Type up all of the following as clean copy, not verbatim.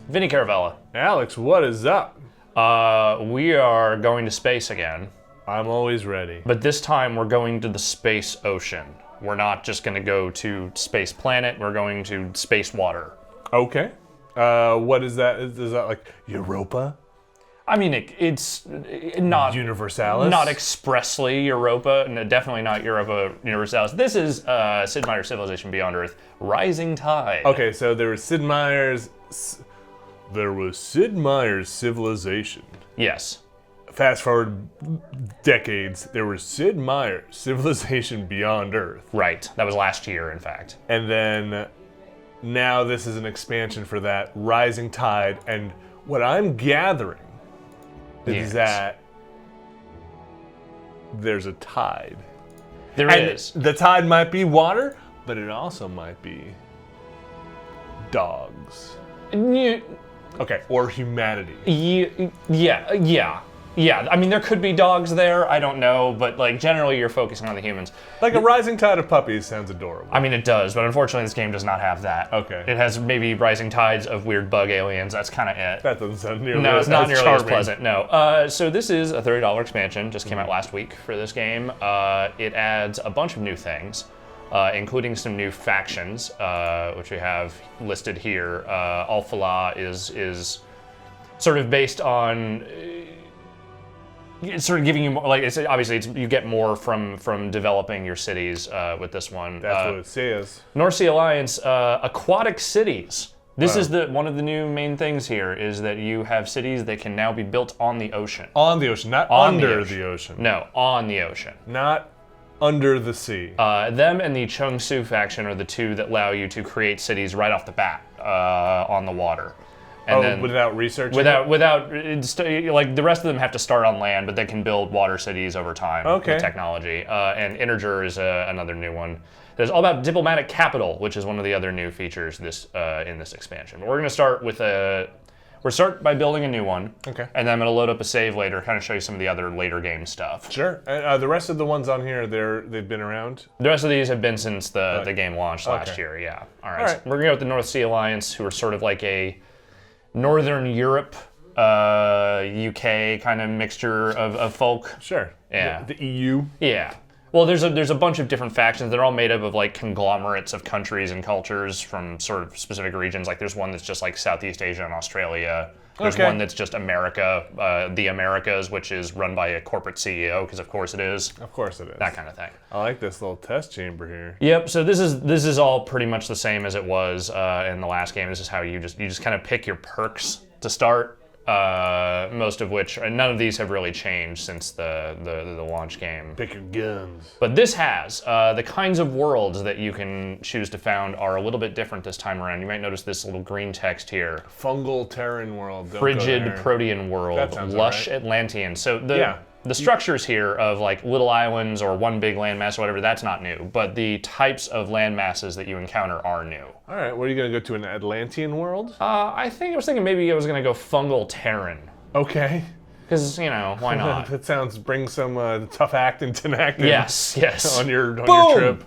Vinny Caravella. Alex, what is up? We are going to space again, I'm always ready. but this time we're going to the space ocean. We're not just going to go to space planet, we're going to space water. Okay. What is that? Is that like Europa? I mean, it's not Universalis? not expressly Europa, and definitely not Europa Universalis. This is Sid Meier's Civilization Beyond Earth, Rising Tide. Okay, so there was Sid Meier's Civilization. Yes. Fast forward decades, there was Sid Meier's Civilization Beyond Earth. Right. That was last year, in fact. And then now this is an expansion for that, Rising Tide. And what I'm gathering Yes. is that there's a tide. There And is. the tide might be water, but it also might be dogs. Okay, or humanity. Yeah. I mean, there could be dogs there. I don't know, but like generally, you're focusing on the humans. Like a rising tide of puppies sounds adorable. I mean, it does, but unfortunately, this game does not have that. Okay. It has maybe rising tides of weird bug aliens. That's kind of it. That doesn't sound nearly No, it's not nearly charming. as pleasant. No. So this is a $30 expansion. Just came out last week for this game. It adds a bunch of new things, including some new factions, which we have listed here. Alphala is sort of based on. It's sort of giving you more, like it's obviously you get more from developing your cities with this one. That's what it says. North Sea Alliance, aquatic cities. This is one of the new main things here is that you have cities that can now be built on the ocean. On the ocean, not On under the ocean. the ocean. No, on the ocean. Not under the sea. Them and the Chungsu faction are the two that allow you to create cities right off the bat on the water. And without researching? like the rest of them have to start on land, but they can build water cities over time Okay. with technology. And Integer is another new one. There's all about diplomatic capital, which is one of the other new features in this expansion. But we're going to start with by building a new one. Okay. And then I'm going to load up a save later, kind of show you some of the other later game stuff. Sure. The rest of the ones on here, they've been around? The rest of these have been since the game launched last Okay. year. Yeah. All right. All right. So we're going to go with the North Sea Alliance, who are sort of like a Northern Europe, UK kind of mixture of folk. Sure. Yeah. The EU? Yeah. Well, there's a bunch of different factions. They're all made up of like conglomerates of countries and cultures from sort of specific regions. Like there's one that's just like Southeast Asia and Australia. There's Okay. one that's just America, the Americas, which is run by a corporate CEO, because of course it is. Of course it is. That kind of thing. I like this little test chamber here. Yep. So this is all pretty much the same as it was in the last game. This is how you just kind of pick your perks to start. Most of which, and none of these have really changed since the launch game. Pick your guns. But this has the kinds of worlds that you can choose to found are a little bit different this time around. You might notice this little green text here. Fungal Terran world. Don't Frigid go there. Protean world, That sounds lush alright. Atlantean. So Yeah. the structures here of like little islands or one big landmass or whatever, that's not new. But the types of land masses that you encounter are new. All right, what are you going to go to, an Atlantean world? I was thinking maybe I was going to go fungal Terran. Okay. Because, why not? That sounds, bring some tough acting to acting. Yes. On your Boom! trip.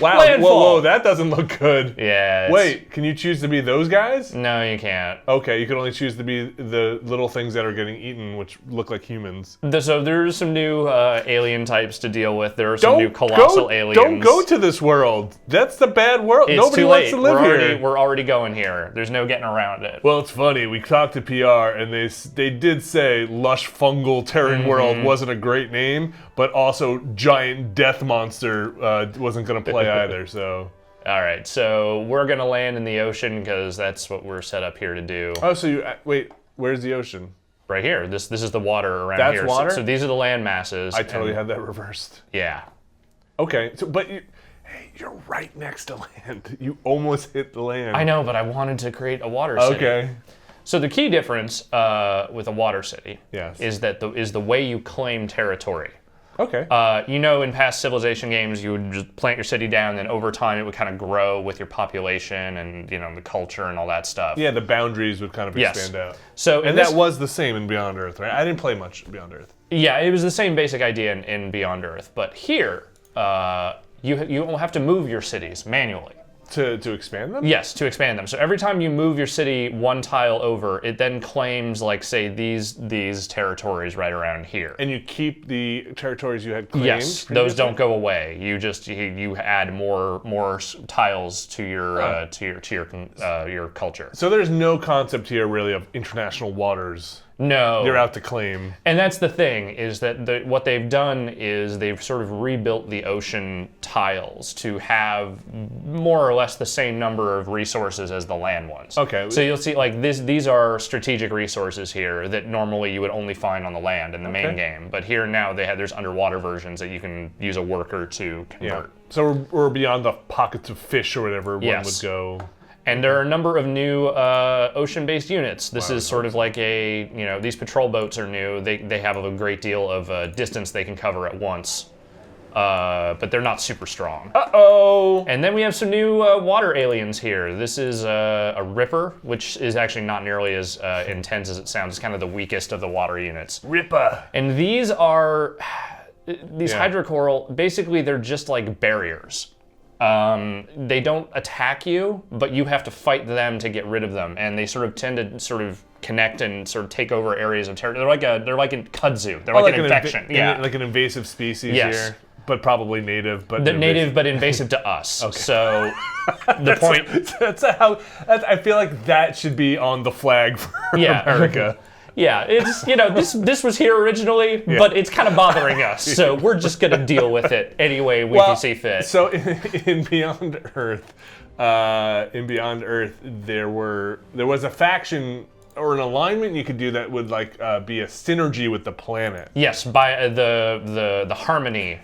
Wow, Landfall. whoa, that doesn't look good. Yeah. Wait, can you choose to be those guys? No, you can't. Okay, you can only choose to be the little things that are getting eaten, which look like humans. So there's some new alien types to deal with. There are some new colossal aliens. Don't go to this world. That's the bad world. It's Nobody too wants late. to live here. We're already going here. There's no getting around it. Well, it's funny. We talked to PR, and they did say lush fungal Terran world wasn't a great name, but also giant death monster wasn't going to play either. So. All right, so we're gonna land in the ocean because that's what we're set up here to do. Oh, so you wait. Where's the ocean? Right here. This is the water around That's here. water? So these are the land masses. I totally had that reversed. Yeah. Okay, so you're right next to land. You almost hit the land. I know, but I wanted to create a water city. Okay. So the key difference with a water city Yes. is that the way you claim territory. Okay. In past Civilization games, you would just plant your city down, and over time it would kind of grow with your population and the culture and all that stuff. Yeah, the boundaries would kind of Yes. expand out. So And that was the same in Beyond Earth, right? I didn't play much Beyond Earth. yeah, it was the same basic idea in Beyond Earth, but here you will have to move your cities manually. To expand them? Yes, to expand them. So every time you move your city one tile over, it then claims, like, say, these territories right around here. And you keep the territories you had claimed? Yes, those don't go away. You just you add more tiles to your culture. So there's no concept here really of international waters. No. They're out to claim. And that's the thing, is that what they've done is they've sort of rebuilt the ocean tiles to have more or less the same number of resources as the land ones. Okay. So you'll see, like, these are strategic resources here that normally you would only find on the land in the main game. But here now there's underwater versions that you can use a worker to convert. Yeah. So we're beyond the pockets of fish or whatever one would go. And there are a number of new ocean-based units. This is sort of like these patrol boats are new. They have a great deal of distance they can cover at once. But they're not super strong. Uh-oh! And then we have some new water aliens here. This is a Ripper, which is actually not nearly as intense as it sounds. It's kind of the weakest of the water units. Ripper! And these are... These hydrocoral, basically they're just like barriers. They don't attack you, but you have to fight them to get rid of them, and they sort of tend to sort of connect and sort of take over areas of territory. They're like a kudzu. They're like an infection. Like an invasive species here, but probably native. But native, but invasive to us. Okay. So the point. I feel like that should be on the flag for America. Yeah, it's this was here originally, but it's kind of bothering us, so we're just gonna deal with it any way we can see fit. So in Beyond Earth, there was a faction or an alignment you could do that would be a synergy with the planet. Yes, by the harmony.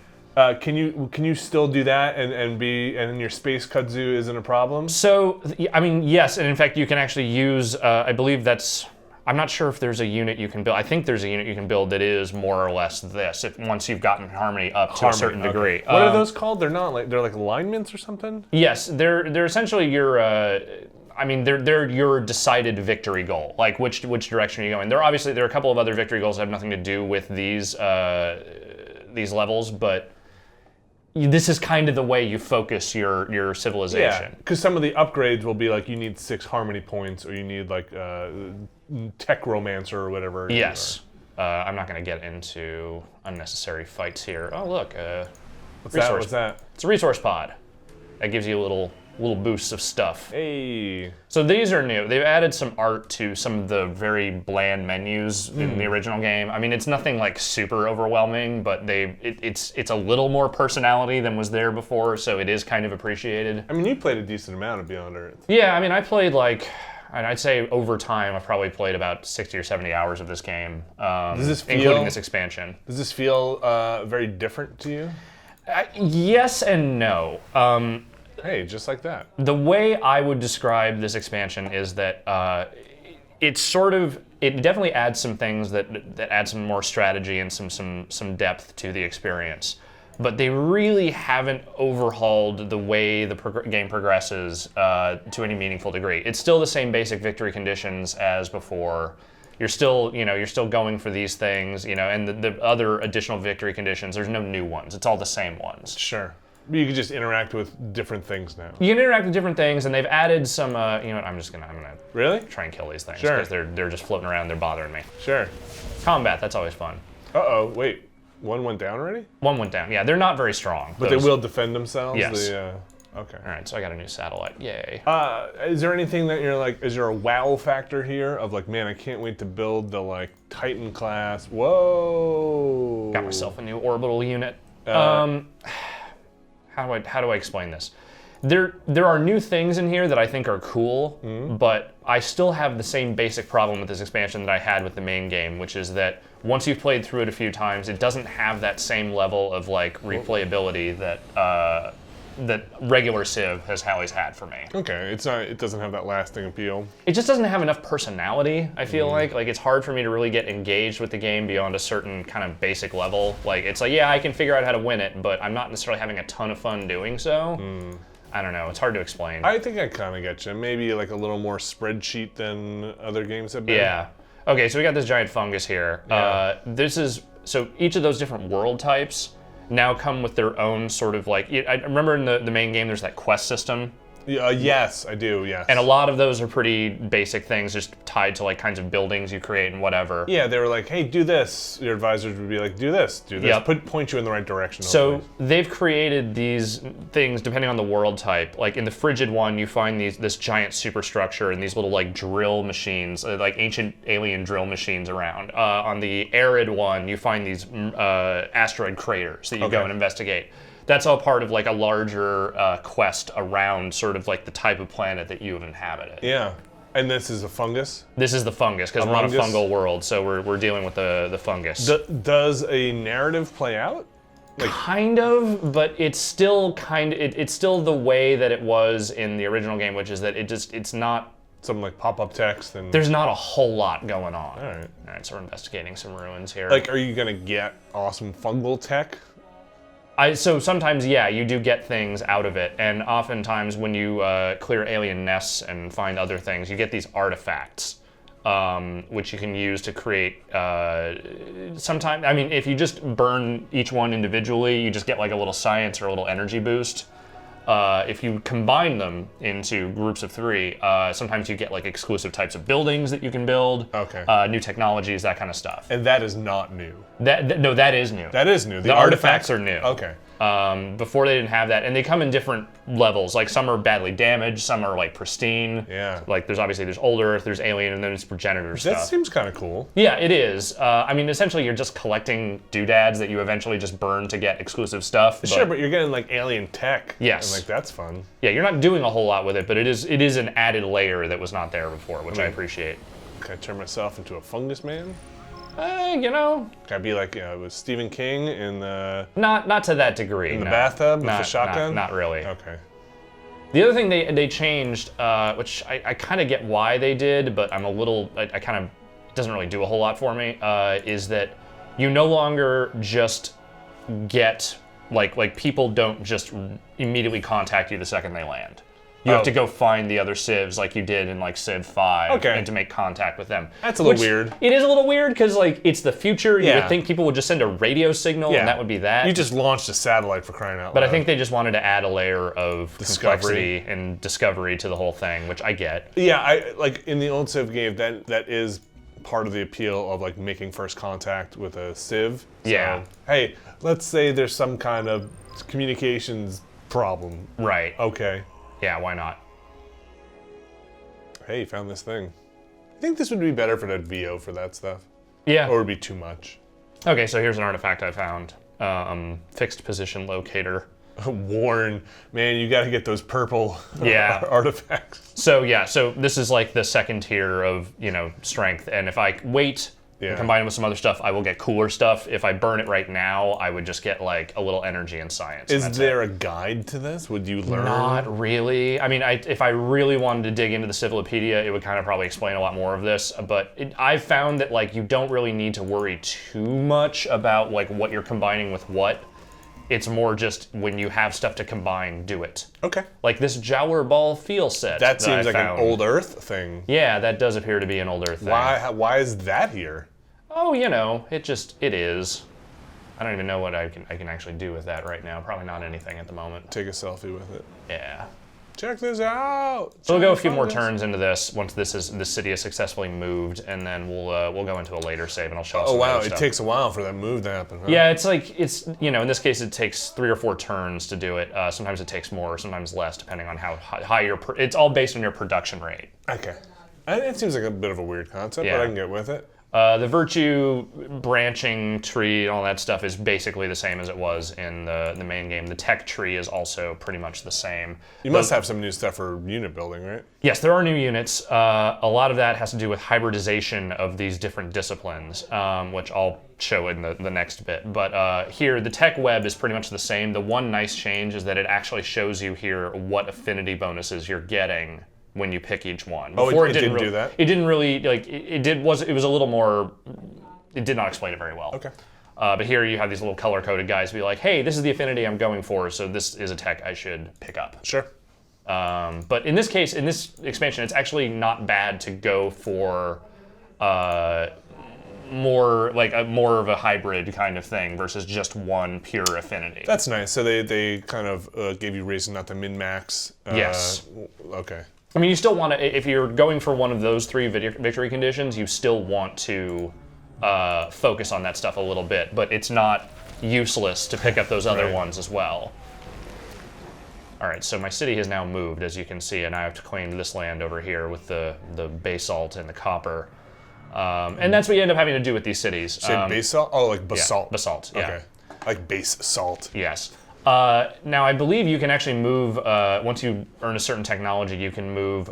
Can you still do that and your space kudzu isn't a problem? So I mean, yes, and in fact you can actually use I believe that's. I'm not sure if there's a unit you can build. I think there's a unit you can build that is more or less this. Once you've gotten harmony up to a certain degree. What are those called? They're like alignments or something. Yes, they're essentially your. They're your decided victory goal. Like which direction are you going? There are a couple of other victory goals that have nothing to do with these levels, but. This is kind of the way you focus your civilization. Yeah, because some of the upgrades will be like you need 6 harmony points, or you need like tech romancer or whatever. Yes. I'm not going to get into unnecessary fights here. Oh look, What's that? It's a resource pod. That gives you a little boosts of stuff. Hey. So these are new. They've added some art to some of the very bland menus in the original game. I mean, it's nothing like super overwhelming, but it's a little more personality than was there before, so it is kind of appreciated. I mean, you played a decent amount of Beyond Earth. Yeah, I mean, I played I'd say over time, I've probably played about 60 or 70 hours of this game, including this expansion. Does this feel very different to you? Yes and no. Hey, just like that. The way I would describe this expansion is that it definitely adds some things that add some more strategy and some depth to the experience. But they really haven't overhauled the way the game progresses to any meaningful degree. It's still the same basic victory conditions as before. You're still going for these things, and the other additional victory conditions, there's no new ones. It's all the same ones. Sure. You can just interact with different things now. You can interact with different things, and they've added some. I'm gonna really try and kill these things because they're just floating around. They're bothering me. Sure. Combat, that's always fun. Uh-oh, wait. One went down already? One went down. Yeah, they're not very strong. But they will defend themselves. Yes. Okay. All right, so I got a new satellite. Yay. Is there anything that you're like? Is there a wow factor here of like, man, I can't wait to build the Titan class? Whoa. Got myself a new orbital unit. How do I explain this? There are new things in here that I think are cool, but I still have the same basic problem with this expansion that I had with the main game, which is that once you've played through it a few times, it doesn't have that same level of replayability that regular Civ has always had for me. Okay, it doesn't have that lasting appeal. It just doesn't have enough personality, I feel like. It's hard for me to really get engaged with the game beyond a certain kind of basic level. Yeah, I can figure out how to win it, but I'm not necessarily having a ton of fun doing so. I don't know, it's hard to explain. I think I kind of get you. Maybe a little more spreadsheet than other games have been. Yeah. Okay, so we got this giant fungus here. Yeah. So each of those different world types now come with their own sort of I remember in the main game there's that quest system Yes, I do, yes. And a lot of those are pretty basic things, just tied to like kinds of buildings you create and whatever. Yeah, they were like, hey, do this. Your advisors would be like, do this, do this. Yep. Point you in the right direction. So hopefully. they've created these things depending on the world type. Like in the frigid one, you find this giant superstructure and these little like drill machines, like ancient alien drill machines around. On the arid one, you find these asteroid craters that you go and investigate. That's all part of like a larger quest around sort of like the type of planet that you have inhabited. Yeah. And this is a fungus? This is the fungus, because we're on a fungal world, so we're dealing with the fungus. Does a narrative play out? Like, kind of, but it's still it's still the way that it was in the original game, which is that it's not some like pop-up text and there's not a whole lot going on. All right, so we're investigating some ruins here. Like, are you gonna get awesome fungal tech? So sometimes, yeah, you do get things out of it, and oftentimes when you clear alien nests and find other things, you get these artifacts, which you can use to create. Sometimes, I mean, if you just burn each one individually, you just get like a little science or a little energy boost. If you combine them into groups of 3, sometimes you get like exclusive types of buildings that you can build. Okay. New technologies, that kind of stuff. And that is not new. No, that is new. That is new. The artifacts are new. Okay. Before they didn't have that, and they come in different levels. Like some are badly damaged, some are like pristine. Yeah. Like there's old Earth, there's alien, and then there's progenitor stuff. That seems kind of cool. Yeah, it is. I mean, essentially, you're just collecting doodads that you eventually just burn to get exclusive stuff. Sure, but you're getting like alien tech. Yes. And like that's fun. Yeah, you're not doing a whole lot with it, but it is an added layer that was not there before, which I appreciate. Can I turn myself into a fungus man? You know. Can I be like with Stephen King in the... Not to that degree. In the bathtub with the shotgun? Not really. Okay. The other thing they changed, which I kind of get why they did, but I'm a little... I kind of... It doesn't really do a whole lot for me, is that you no longer just get... Like people don't just immediately contact you the second they land. You have to go find the other civs like you did in like Civ 5 and to make contact with them. That's a little weird. It is a little weird because like it's the future. You Yeah. would think people would just send a radio signal and that would be that. You just launched a satellite for crying out loud. But I think they just wanted to add a layer of Discovery. complexity and discovery to the whole thing, which I get. Yeah, I like in the old Civ game that is part of the appeal of like making first contact with a Civ. So, Yeah. Hey, let's say there's some kind of communications problem. Right. Okay. Yeah, why not? Hey, you found this thing. I think this would be better if it had VO for that stuff. Yeah. Or it would be too much. Okay, so here's an artifact I found. Fixed position locator. Warren, man, you got to get those purple artifacts. So yeah, so this is like the second tier of, strength, and if I wait and combine it with some other stuff, I will get cooler stuff. If I burn it right now, I would just get like a little energy and science. Is there a guide to this? Would you learn? Not really. I mean, if I really wanted to dig into the Civilopedia, it would kind of probably explain a lot more of this, but I've found that like you don't really need to worry too much about like what you're combining with what. It's more just when you have stuff to combine, do it. Okay. Like this Jower Ball feel set. That seems like an old Earth thing. Yeah, that does appear to be an old Earth thing. Why is that here? Oh, it is. I don't even know what I can actually do with that right now. Probably not anything at the moment. Take a selfie with it. Yeah. Check this out. So we'll go a few more turns into this once this city is successfully moved, and then we'll go into a later save and I'll show us. Oh wow, it takes a while for that move to happen. Huh? Yeah, in this case it takes 3 or 4 turns to do it. Sometimes it takes more, sometimes less, depending on how high it's all based on your production rate. Okay. It seems like a bit of a weird concept, but I can get with it. The virtue branching tree and all that stuff is basically the same as it was in the main game. The tech tree is also pretty much the same. You must have some new stuff for unit building, right? Yes, there are new units. A lot of that has to do with hybridization of these different disciplines, which I'll show in the next bit. But here, the tech web is pretty much the same. The one nice change is that it actually shows you here what affinity bonuses you're getting when you pick each one. Before it didn't do that? It didn't really, it was a little more, it did not explain it very well. Okay. But here you have these little color-coded guys be like, hey, this is the affinity I'm going for, so this is a tech I should pick up. Sure. But in this case, in this expansion, it's actually not bad to go for more more of a hybrid kind of thing versus just one pure affinity. That's nice. So they kind of gave you reason not to min-max. Yes. Okay. I mean, you still want to, if you're going for one of those 3 victory conditions, you still want to focus on that stuff a little bit, but it's not useless to pick up those other ones as well. All right, so my city has now moved, as you can see, and I have to claim this land over here with the basalt and the copper. And that's what you end up having to do with these cities. Say basalt? Oh, like basalt. Yeah, basalt, yeah. Okay. Like base salt. Yes. Now, I believe you can actually move, once you earn a certain technology, you can move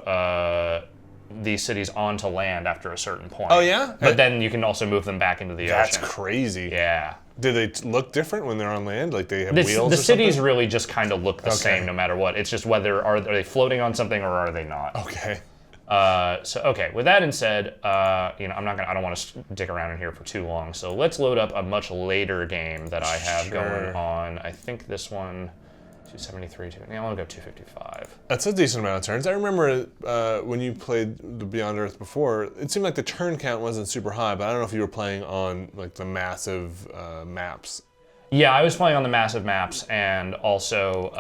these cities onto land after a certain point. Oh, yeah? But then you can also move them back into the ocean. That's crazy. Yeah. Do they look different when they're on land? Like they have wheels The or cities something? really just kind of look the same no matter what. It's just whether are they floating on something or are they not. Okay. Okay. With that said, I don't want to stick around in here for too long. So let's load up a much later game that I have going on. I think this one, 273. I want to go 255. That's a decent amount of turns. I remember when you played the Beyond Earth before, it seemed like the turn count wasn't super high, but I don't know if you were playing on like the massive maps. Yeah, I was playing on the massive maps, and also,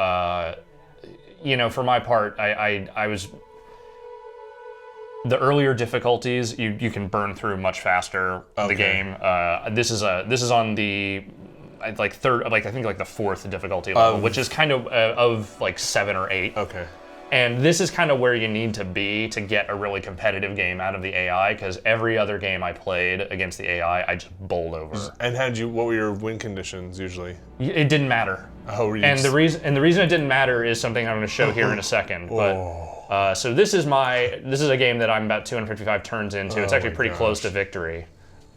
for my part, I was. The earlier difficulties, you can burn through much faster the game. This is on the third, I think the 4th difficulty level, which is kind of like 7 or 8. Okay. And this is kind of where you need to be to get a really competitive game out of the AI, because every other game I played against the AI, I just bowled over. And what were your win conditions usually? It didn't matter. Oh, and the reason it didn't matter is something I'm going to show here in a second. But so this is a game that I'm about 255 turns into. It's actually pretty close to victory.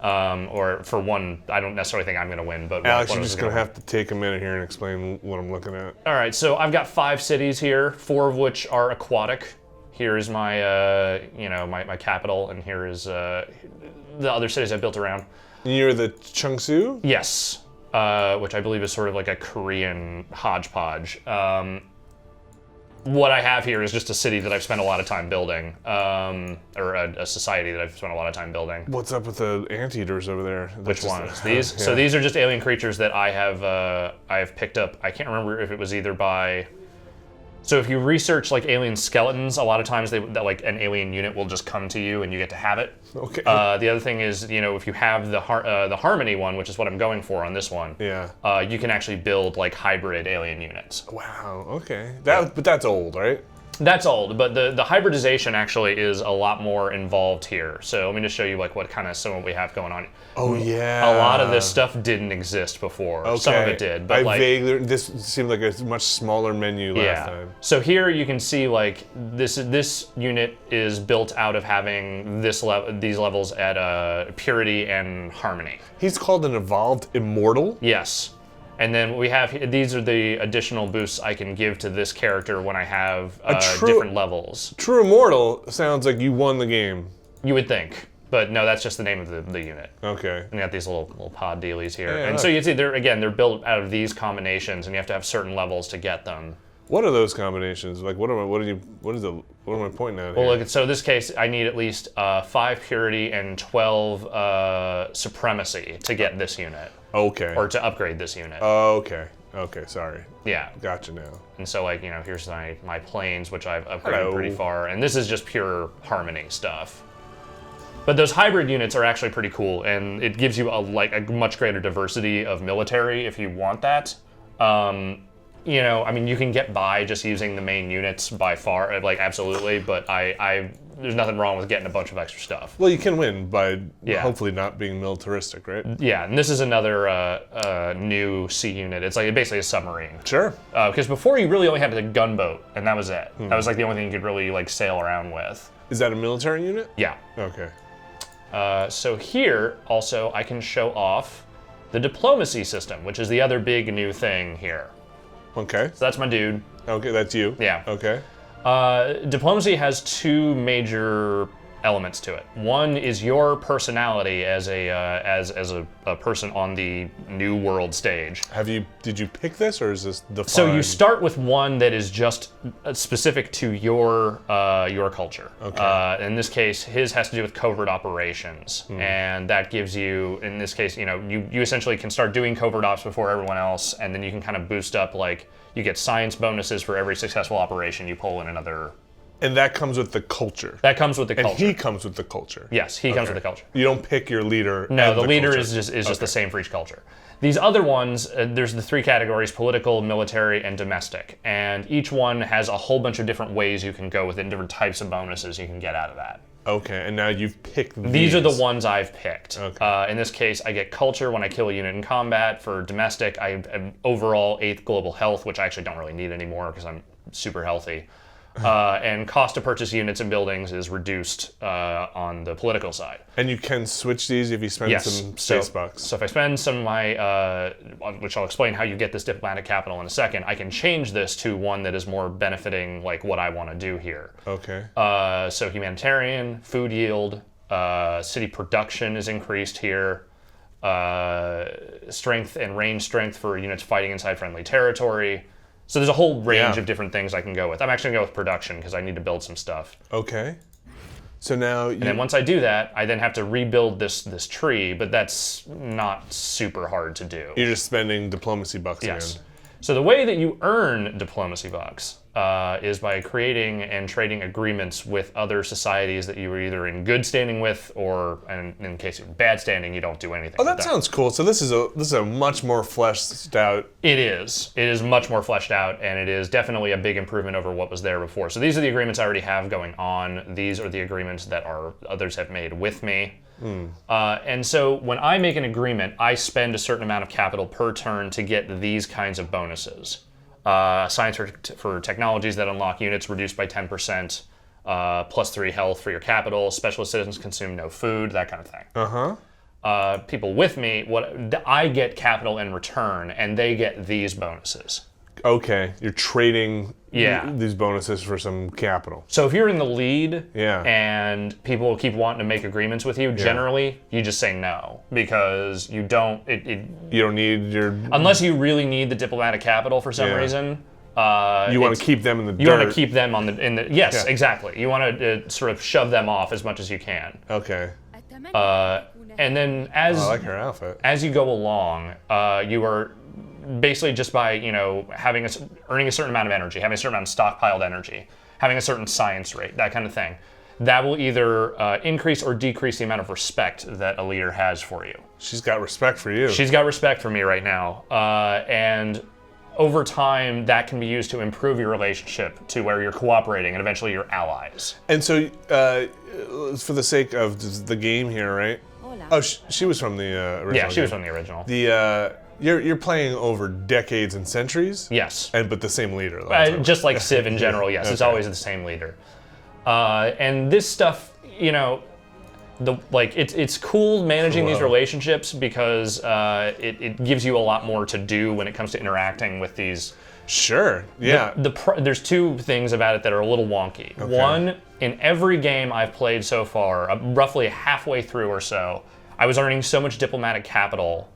Or for one, I don't necessarily think I'm going to win, but Alex, you're just going to have to take a minute here and explain what I'm looking at. All right, so I've got 5 cities here, 4 of which are aquatic. Here is my, my capital, and here is the other cities I built around. You're the Cheongsu? Yes, which I believe is sort of like a Korean hodgepodge. What I have here is just a city that I've spent a lot of time building, or a society that I've spent a lot of time building. What's up with the anteaters over there? Which ones? These? Yeah. So these are just alien creatures that I have picked up. I can't remember if it was either by. So if you research like alien skeletons, a lot of times that like an alien unit will just come to you and you get to have it. Okay. The other thing is, if you have the Harmony one, which is what I'm going for on this one, you can actually build like hybrid alien units. Wow. Okay. But that's old, right? That's old, but the hybridization actually is a lot more involved here. So let me just show you like what kind of some of we have going on. Oh yeah. A lot of this stuff didn't exist before. Okay. Some of it did, but this seemed like a much smaller menu last time. So here you can see like this unit is built out of having these levels at purity and harmony. He's called an evolved immortal? Yes. And then we have, these are the additional boosts I can give to this character when I have different levels. True Immortal sounds like you won the game. You would think, but no, that's just the name of the unit. Okay. And you got these little pod dealies here. Yeah, and so you see, they're built out of these combinations, and you have to have certain levels to get them. What are those combinations? Like, what am I pointing at here? Well, look, so in this case, I need at least 5 purity and 12 supremacy to get this unit. Okay. Or to upgrade this unit. Okay. Okay, sorry. Yeah. Gotcha now. And so, like, here's my planes, which I've upgraded pretty far. And this is just pure harmony stuff. But those hybrid units are actually pretty cool, and it gives you a much greater diversity of military if you want that. I mean, you can get by just using the main units by far, like, absolutely, but there's nothing wrong with getting a bunch of extra stuff. Well, you can win by hopefully not being militaristic, right? Yeah, and this is another new sea unit. It's like basically a submarine. Sure. Because before you really only had a gunboat, and that was it. That was like the only thing you could really like sail around with. Is that a military unit? Yeah. Okay. So here, also, I can show off the diplomacy system, which is the other big new thing here. Okay. So that's my dude. Okay, that's you. Yeah. Okay. Diplomacy has 2 major elements to it. One is your personality as a person on the new world stage. Did you pick this, or is this defined? So you start with one that is just specific to your culture. Okay. In this case, his has to do with covert operations, and that gives you, in this case, you essentially can start doing covert ops before everyone else, and then you can kind of boost up, like, you get science bonuses for every successful operation you pull in another. And that comes with the culture. That comes with the culture. And he comes with the culture. Yes, he comes with the culture. You don't pick your leader. No, and the leader culture. is just the same for each culture. These other ones, there's the three categories: political, military, and domestic. And each one has a whole bunch of different ways you can go with it, different types of bonuses you can get out of that. Okay, and now you've picked these. These are the ones I've picked. Okay. In this case, I get culture when I kill a unit in combat. For domestic, I have overall 8th global health, which I actually don't really need anymore because I'm super healthy. And cost to purchase units and buildings is reduced on the political side. And you can switch these if you spend some space bucks. So if I spend some of my, which I'll explain how you get this diplomatic capital in a second, I can change this to one that is more benefiting like what I want to do here. Okay. So humanitarian, food yield, city production is increased here. Strength and range strength for units fighting inside friendly territory. So there's a whole range of different things I can go with. I'm actually going to go with production because I need to build some stuff. Okay. So now And then once I do that, I then have to rebuild this tree, but that's not super hard to do. You're just spending diplomacy bucks Yes. again. So the way that you earn diplomacy bucks is by creating and trading agreements with other societies that you are either in good standing with, or in case of bad standing, you don't do anything. Oh, that sounds cool. So this is a much more fleshed out. It is. It is much more fleshed out, and it is definitely a big improvement over what was there before. So these are the agreements I already have going on. These are the agreements that others have made with me. And so when I make an agreement, I spend a certain amount of capital per turn to get these kinds of bonuses. Science for technologies that unlock units reduced by 10%, +3 health for your capital, specialist citizens consume no food, that kind of thing. People with me, I get capital in return, and they get these bonuses. Okay, you're trading these bonuses for some capital. So if you're in the lead Yeah. and people keep wanting to make agreements with you, generally you just say no, because you don't. You don't need your. Unless you really need the diplomatic capital for some Yeah. reason. You want to keep them in the dirt. You want to keep them in the yes, exactly. You want to sort of shove them off as much as you can. Okay. And then I like her outfit. as you go along, you are basically just by earning a certain amount of energy, having a certain amount of stockpiled energy, having a certain science rate, that kind of thing. That will either increase or decrease the amount of respect that a leader has for you. She's got respect for you. She's got respect for me right now, and over time, that can be used to improve your relationship to where you're cooperating and eventually you're allies. And so, for the sake of the game here, right? Oh, she was from the original. Yeah, she was from the original. You're playing over decades and centuries. Yes. But the same leader. Though, Just like Civ in general, yes, it's always the same leader. And this stuff, it's cool managing these relationships because it gives you a lot more to do when it comes to interacting with these. Sure. Yeah. There's two things about it that are a little wonky. Okay. One, in every game I've played so far, roughly halfway through or so, I was earning so much diplomatic capital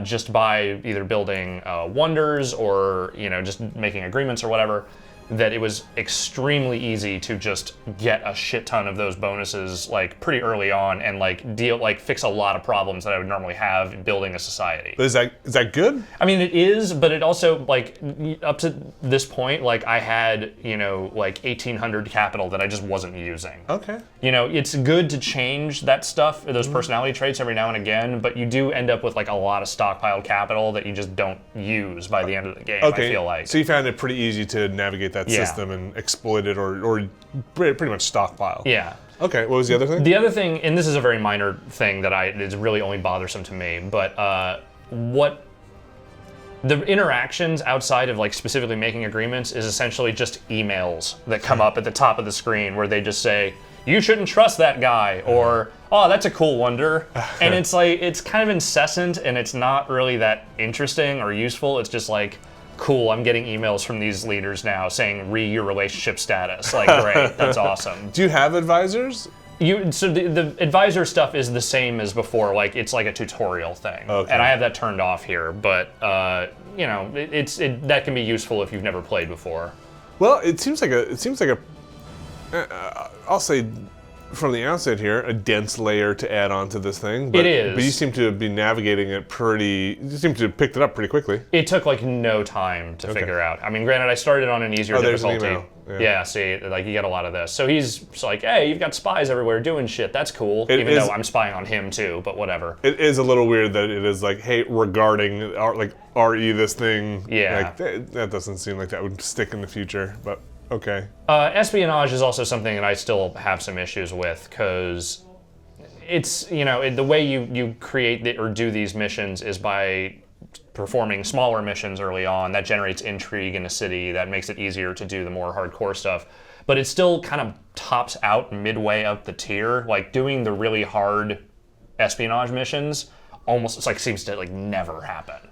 just by either building wonders or just making agreements or whatever, that it was extremely easy to just get a shit ton of those bonuses like pretty early on and fix a lot of problems that I would normally have in building a society. But is that good? I mean, it is, but it also up to this point, I had 1,800 capital that I just wasn't using. Okay. It's good to change that stuff, those personality traits every now and again, but you do end up with a lot of stockpiled capital that you just don't use by the end of the game. Okay. I feel like. So you found it pretty easy to navigate that system and exploit it or pretty much stockpile. Yeah. Okay, what was the other thing? The other thing, and this is a very minor thing that is really only bothersome to me, but what the interactions outside of specifically making agreements is essentially just emails that come up at the top of the screen where they just say, you shouldn't trust that guy, or, oh, that's a cool wonder. And it's kind of incessant and it's not really that interesting or useful. It's just cool, I'm getting emails from these leaders now saying, your relationship status. Great, that's awesome. Do you have advisors? So the advisor stuff is the same as before. Like it's like a tutorial thing, Okay. and I have that turned off here. But you know, that can be useful if you've never played before. Well, it seems like a. I'll say, from the outset here, a dense layer to add on to this thing. But, It is. But you seem to be navigating it pretty. You seem to have picked it up pretty quickly. It took like no time to figure out. I mean, granted, I started on an easier There's an difficulty. email. Yeah, see, like you get a lot of this. So he's like, "Hey, you've got spies everywhere doing shit. That's cool." It Even is- though I'm spying on him too, but whatever. It is a little weird that it is like, hey, regarding like RE this thing. Yeah. Like that doesn't seem like that would stick in the future, but okay. Espionage is also something that I still have some issues with because it's, you know, the way you create or do these missions is by performing smaller missions early on. That generates intrigue in a city. That makes it easier to do the more hardcore stuff. But it still kind of tops out midway up the tier. Like doing the really hard espionage missions almost seems to like never happen.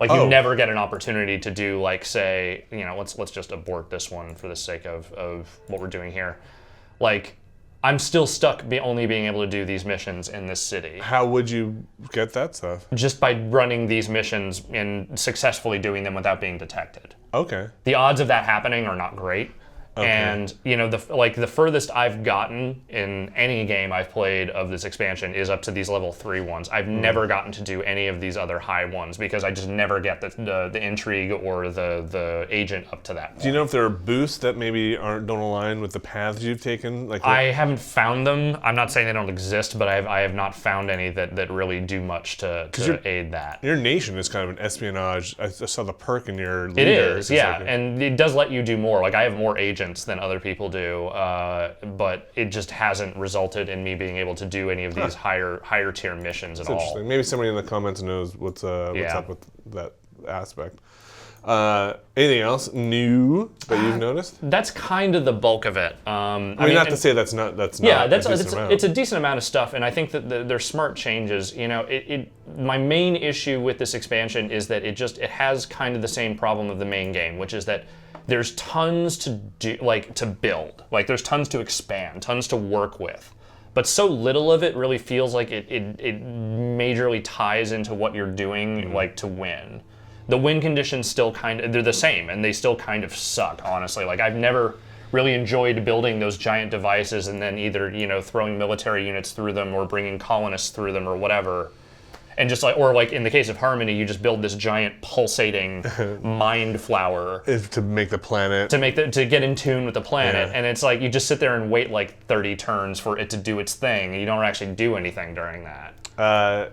Like you never get an opportunity to do like, say, you know, let's just abort this one for the sake of what we're doing here. Like I'm still stuck only being able to do these missions in this city. How would you get that stuff? Just by running these missions and successfully doing them without being detected. Okay. The odds of that happening are not great. Okay. And you know, the furthest I've gotten in any game I've played of this expansion is up to these level 3 ones. I've never gotten to do any of these other high ones because I just never get the intrigue or the agent up to that point. Do you know if there are boosts that maybe don't align with the paths you've taken? Like I haven't found them. I'm not saying they don't exist, but I have not found any that really do much to aid that. your nation is kind of an espionage. I saw the perk in your leader. It is, It's yeah, like and it does let you do more. Like I have more agents than other people do, but it just hasn't resulted in me being able to do any of these higher tier missions at all. interesting. Maybe somebody in the comments knows what's Yeah. up with that aspect. Anything else new that you've noticed? That's kind of the bulk of it. I mean, not to say that's not. Yeah, a decent amount. it's a decent amount of stuff, and I think that they're smart changes. You know, my main issue with this expansion is that it has kind of the same problem of the main game, which is that there's tons to do, like to build, like there's tons to expand, tons to work with, but so little of it really feels like it majorly ties into what you're doing, like to win. The win conditions still they're the same, and they still kind of suck, honestly. Like I've never really enjoyed building those giant devices and then either, you know, throwing military units through them or bringing colonists through them or whatever. And just like, or like in the case of Harmony, you just build this giant pulsating mind flower to make the planet. to get in tune with the planet. Yeah. And it's like you just sit there and wait like 30 turns for it to do its thing. And you don't actually do anything during that.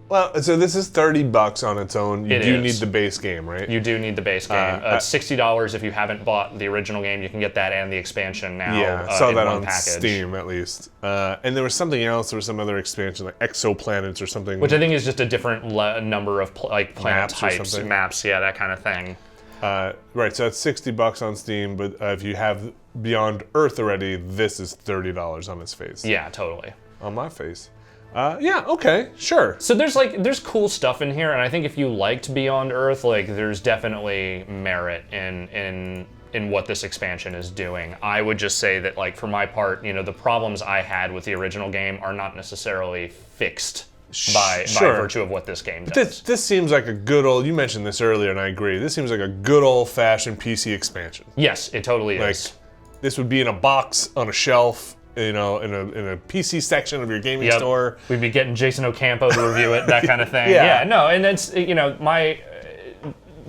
Well, so this is $30 on its own. You It do is. need the base game, right? You do need the base game. It's $60 if you haven't bought the original game. You can get that and the expansion now. Yeah, saw in that one on package. Steam at least. And there was something else. There was some other expansion like exoplanets or something. Which I think is just a different number of planet Maps or types, something. maps, yeah, that kind of thing. Right, so it's $60 on Steam, but if you have Beyond Earth already, this is $30 on its face. Yeah, totally. On my face. Yeah, okay, sure. So there's cool stuff in here, and I think if you liked Beyond Earth, like there's definitely merit in what this expansion is doing. I would just say that, like, for my part, you know, the problems I had with the original game are not necessarily fixed by virtue of what this game does. This seems like a good old, you mentioned this earlier and I agree, this seems like a good old-fashioned PC expansion. Yes, it totally Like, is. this would be in a box on a shelf, you know, in a PC section of your gaming store. We'd be getting Jason Ocampo to review it, that kind of thing. Yeah. No, and that's, you know,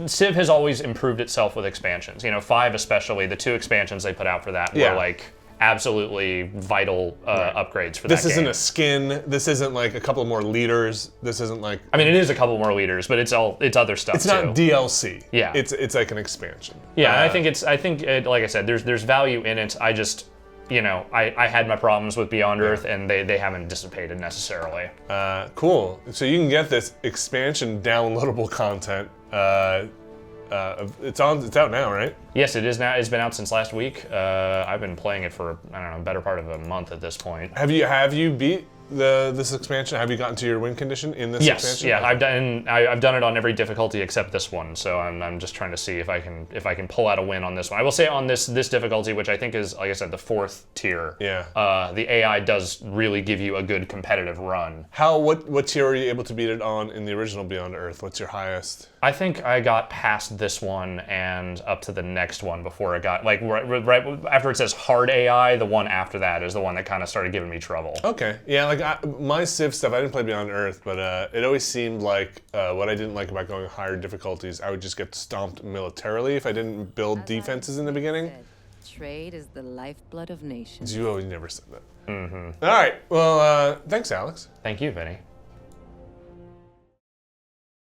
Civ has always improved itself with expansions. You know, 5 especially, the 2 expansions they put out for that were like absolutely vital upgrades for that This game. isn't a skin. This isn't like a couple more leaders. This isn't like. I mean, it is a couple more leaders, but it's other stuff. It's not DLC. Yeah. It's like an expansion. Yeah, and I think like I said, there's value in it. I just, you know, I had my problems with Beyond Earth, and they haven't dissipated necessarily. Cool. So you can get this expansion downloadable content. It's out now, right? Yes, it is now. It's been out since last week. I've been playing it for, I don't know, better part of a month at this point. Have you beat this expansion? Have you gotten to your win condition in this expansion? Yes, yeah, I've done it on every difficulty except this one. So I'm just trying to see if I can pull out a win on this one. I will say on this difficulty, which I think is, like I said, the 4th tier. Yeah. The AI does really give you a good competitive run. What tier were you able to beat it on in the original Beyond Earth? What's your highest? I think I got past this one and up to the next one before it got, like, right after it says hard AI, the one after that is the one that kind of started giving me trouble. Okay. Yeah, like my Civ stuff, I didn't play Beyond Earth, but it always seemed like what I didn't like about going higher difficulties, I would just get stomped militarily if I didn't build defenses in the beginning. Trade is the lifeblood of nations. You always never said that. Mm-hmm. All right. Well, thanks, Alex. Thank you, Vinny.